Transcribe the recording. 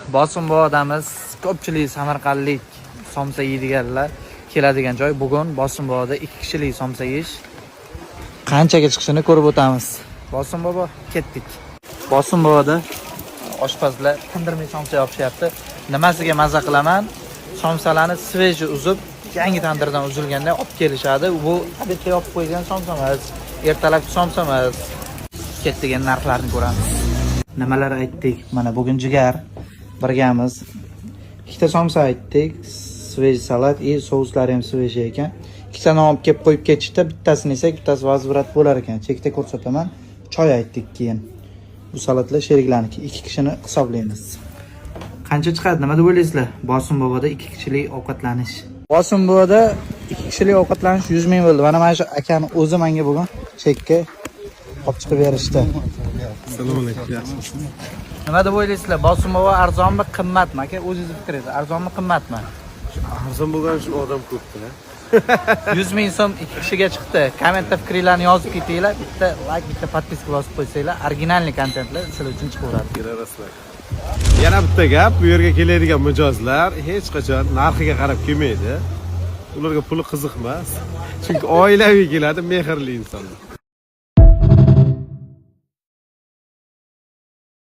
Bosim bu odamiz ko'pchilik samarqandlik somsa yeydiganlar keladigan joy. Bugun Bosim boboda 2 kishilik somsa yeyish qanchaga chiqishini ko'rib o'tamiz. Bosim bobo, ketdik. Bosim boboda oshpazlar tindirmay somsa yopishyapti. Nimasiga maza qilaman? Somsalarni sveji uzib, yangi tandirdan uzilganda olib kelishadi. Bu odatda yopib qo'ygan somsa emas, ertalabki somsa emas. Ketdigan narxlarni ko'ramiz. Nimalar aytdik? Mana bugun jigar birgamiz. Ikkita somsa aytdik. Svej salat va souslari ham svej ekan. Ikkitani olib kelib qo'yib ketishdi. Bittasini esa bittasi vazvirat bo'lar ekan. Chekda ko'rsataman. Choy aytdik keyin. Bu salatlar sheriklarniki. 2 kishini hisoblaymiz. Qancha chiqadi? Nima deb o'ylaysizlar? Bosim boboda 2 kishilik ovqatlanish. Bosim boboda 2 kishilik ovqatlanish 100 ming bo'ldi. Mana shu akani o'zi menga bugun chekka olib chiqib berishdi. Assalomu alaykum. Yaxshimisiz? Nima deb o'ylaysizlar? Bosim bobo arzonmi, qimmatmi? Aka, o'zingiz fikringiz, arzonmi, qimmatmi? Arzon bo'lgan uchun odam ko'pda. 100 ming so'm 2 kishiga chiqdi. Kommentda fikringizni yozib ketinglar. Bitta like, bitta podpiska bosib qo'ysanglar, originalniy kontentlar sizlar uchun chiqaveradi. Kirarasizlar. Yana bitta gap, bu yerga keladigan mijozlar hech qachon narxiga qarab kelmaydi. Ularga puli qiziq emas. Chunki oilaviy keladi, mehrli insonlar.